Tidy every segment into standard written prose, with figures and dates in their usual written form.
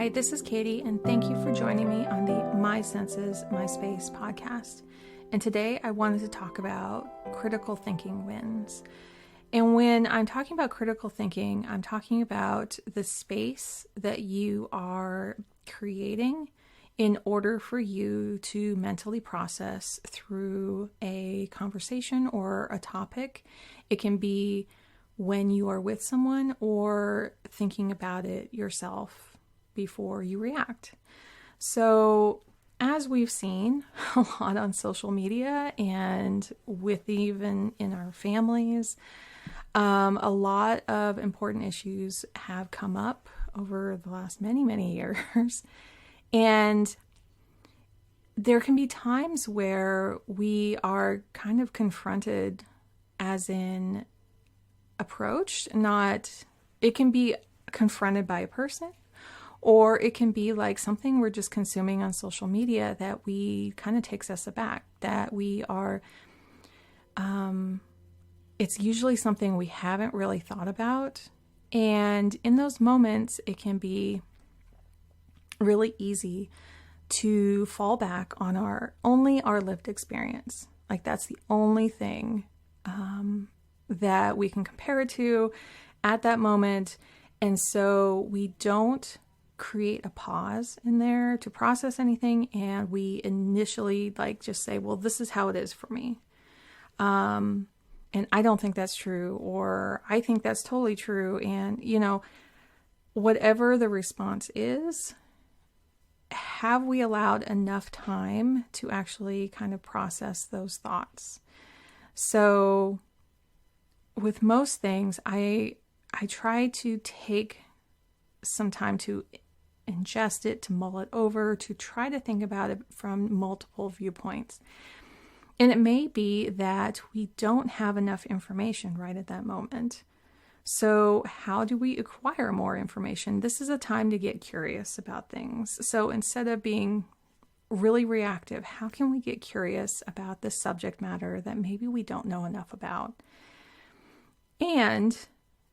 Hi, this is Katie, and thank you for joining me on the My Senses, My Space podcast. And today I wanted to talk about critical thinking wins. And when I'm talking about critical thinking, I'm talking about the space that you are creating in order for you to mentally process through a conversation or a topic. It can be when you are with someone or thinking about it yourself before you react. So as we've seen a lot on social media and with even in our families, a lot of important issues have come up over the last many years. And there can be times where we are kind of confronted, as in approached, it can be confronted by a person, or it can be like something we're just consuming on social media that we kind of takes us aback, that we are, it's usually something we haven't really thought about. And in those moments, it can be really easy to fall back on our lived experience. Like that's the only thing that we can compare it to at that moment. And so we don't create a pause in there to process anything. And we initially just say, well, this is how it is for me. And I don't think that's true, or I think that's totally true. And, whatever the response is, have we allowed enough time to actually kind of process those thoughts? So with most things, I try to take some time to ingest it, to mull it over, to try to think about it from multiple viewpoints. And it may be that we don't have enough information right at that moment. So how do we acquire more information? This is a time to get curious about things. So instead of being really reactive, how can we get curious about the subject matter that maybe we don't know enough about? And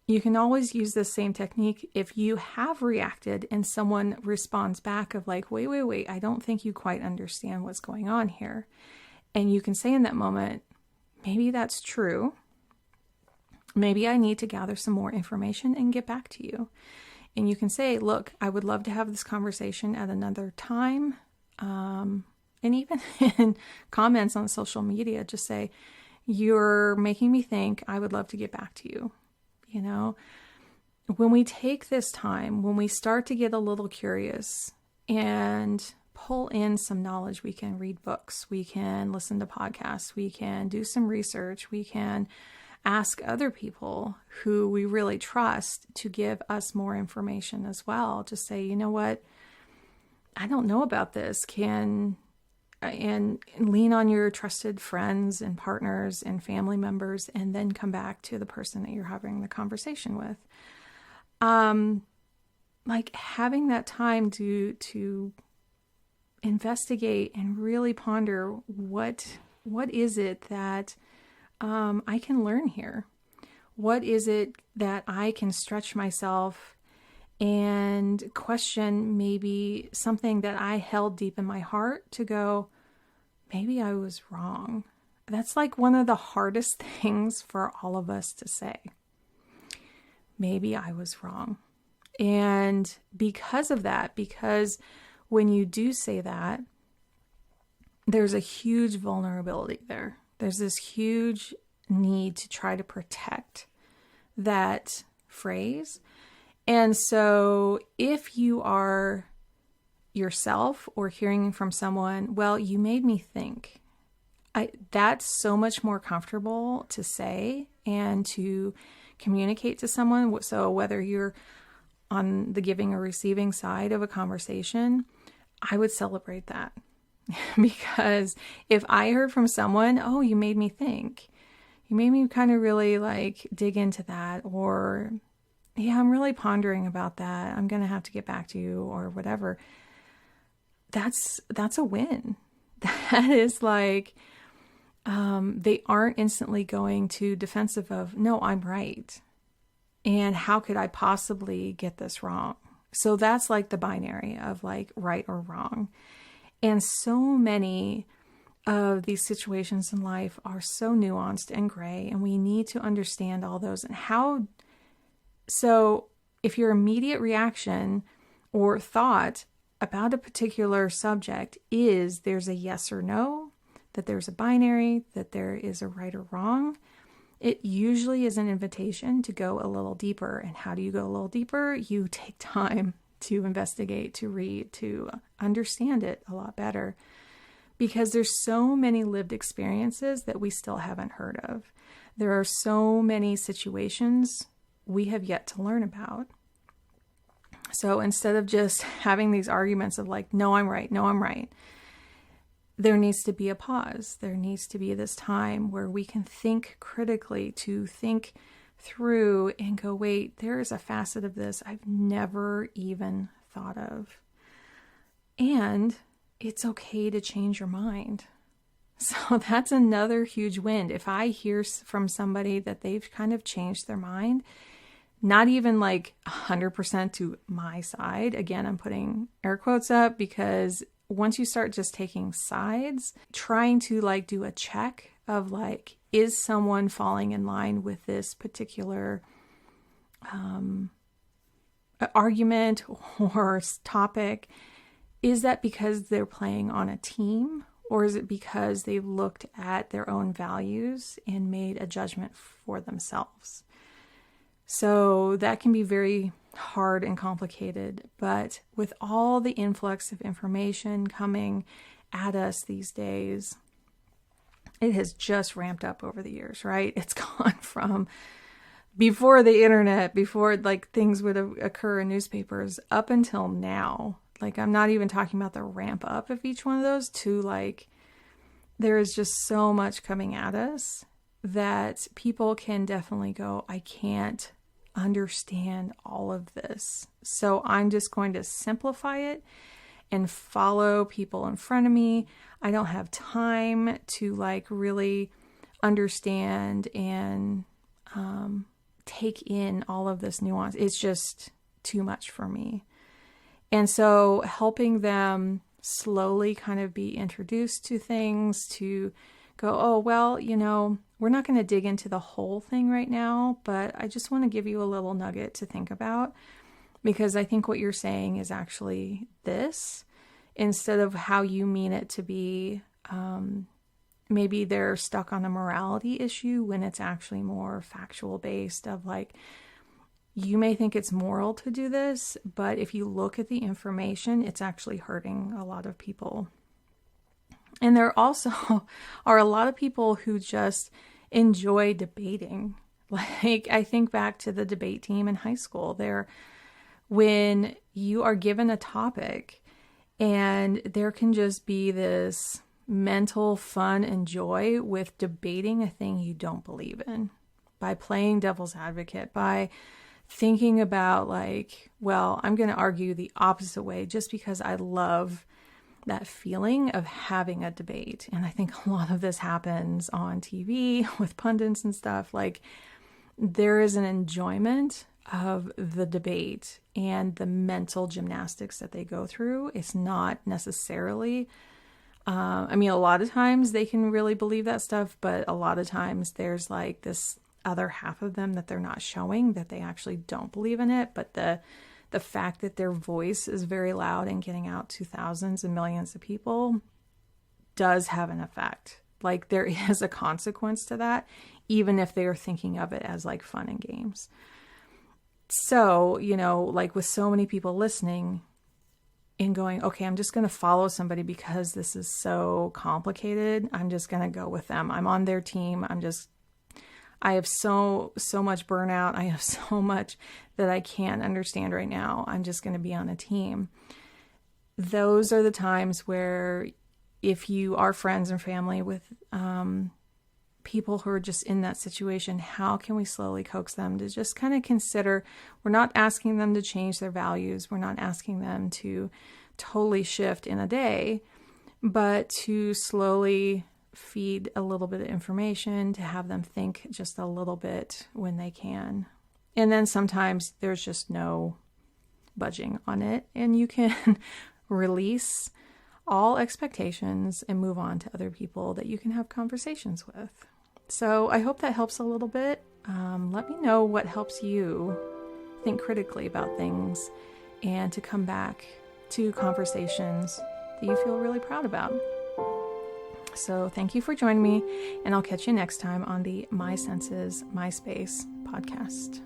you can always use this same technique if you have reacted and someone responds back of like, wait, I don't think you quite understand what's going on here. And you can say in that moment, maybe that's true. Maybe I need to gather some more information and get back to you. And you can say, look, I would love to have this conversation at another time. And even in comments on social media, just say, you're making me think, I would love to get back to you. When we take this time, when we start to get a little curious and pull in some knowledge, we can read books, we can listen to podcasts, we can do some research, we can ask other people who we really trust to give us more information as well. Just say, you know what, I don't know about this. And lean on your trusted friends and partners and family members, and then come back to the person that you're having the conversation with. Having that time to investigate and really ponder what is it that I can learn here? What is it that I can stretch myself and question maybe something that I held deep in my heart to go, maybe I was wrong. That's like one of the hardest things for all of us to say. Maybe I was wrong. And because of that, because when you do say that, there's a huge vulnerability there. There's this huge need to try to protect that phrase. And so if you are yourself or hearing from someone, well, you made me think, that's so much more comfortable to say and to communicate to someone. So whether you're on the giving or receiving side of a conversation, I would celebrate that. Because if I heard from someone, oh, you made me think, you made me kind of really dig into that, or yeah, I'm really pondering about that, I'm going to have to get back to you, or whatever. That's a win. That is they aren't instantly going to defensive of, no, I'm right. And how could I possibly get this wrong? So that's like the binary of like right or wrong. And so many of these situations in life are so nuanced and gray, and we need to understand all those and how. So if your immediate reaction or thought about a particular subject is there's a yes or no, that there's a binary, that there is a right or wrong, it usually is an invitation to go a little deeper. And how do you go a little deeper? You take time to investigate, to read, to understand it a lot better, because there's so many lived experiences that we still haven't heard of. There are so many situations we have yet to learn about. So instead of just having these arguments of like, no, I'm right, no, I'm right, there needs to be a pause. There needs to be this time where we can think critically, to think through and go, wait, there is a facet of this I've never even thought of. And it's okay to change your mind. So that's another huge win. If I hear from somebody that they've kind of changed their mind, not even like 100% to my side. Again, I'm putting air quotes up, because once you start just taking sides, trying to like do a check of like, is someone falling in line with this particular argument or topic? Is that because they're playing on a team, or is it because they've looked at their own values and made a judgment for themselves? So that can be very hard and complicated, but with all the influx of information coming at us these days, it has just ramped up over the years, right? It's gone from before the internet, before like things would occur in newspapers, up until now. Like, I'm not even talking about the ramp up of each one of those, to like, there is just so much coming at us that people can definitely go, I can't understand all of this. So I'm just going to simplify it and follow people in front of me. I don't have time to like really understand and take in all of this nuance. It's just too much for me. And so helping them slowly kind of be introduced to things, to go, oh, well, you know, we're not going to dig into the whole thing right now, but I just want to give you a little nugget to think about, because I think what you're saying is actually this, instead of how you mean it to be. Maybe they're stuck on a morality issue when it's actually more factual based, of like, you may think it's moral to do this, but if you look at the information, it's actually hurting a lot of people. And there also are a lot of people who just enjoy debating. Like, I think back to the debate team in high school. When you are given a topic and there can just be this mental fun and joy with debating a thing you don't believe in, by playing devil's advocate, by thinking about like, well, I'm going to argue the opposite way just because I love that feeling of having a debate. And I think a lot of this happens on TV with pundits and stuff. Like, there is an enjoyment of the debate and the mental gymnastics that they go through. It's not necessarily, I mean, a lot of times they can really believe that stuff, but a lot of times there's like this other half of them that they're not showing, that they actually don't believe in it. But the fact that their voice is very loud and getting out to thousands and millions of people does have an effect. Like, there is a consequence to that, even if they are thinking of it as like fun and games. So, you know, like with so many people listening and going, okay, I'm just going to follow somebody because this is so complicated. I'm just going to go with them. I'm on their team. I have so much burnout. I have so much that I can't understand right now. I'm just going to be on a team. Those are the times where, if you are friends and family with people who are just in that situation, how can we slowly coax them to just kind of consider, we're not asking them to change their values. We're not asking them to totally shift in a day, but to slowly feed a little bit of information, to have them think just a little bit when they can. And then sometimes there's just no budging on it, and you can release all expectations and move on to other people that you can have conversations with. So I hope that helps a little bit. Let me know what helps you think critically about things and to come back to conversations that you feel really proud about. So thank you for joining me, and I'll catch you next time on the My Senses, My Space podcast.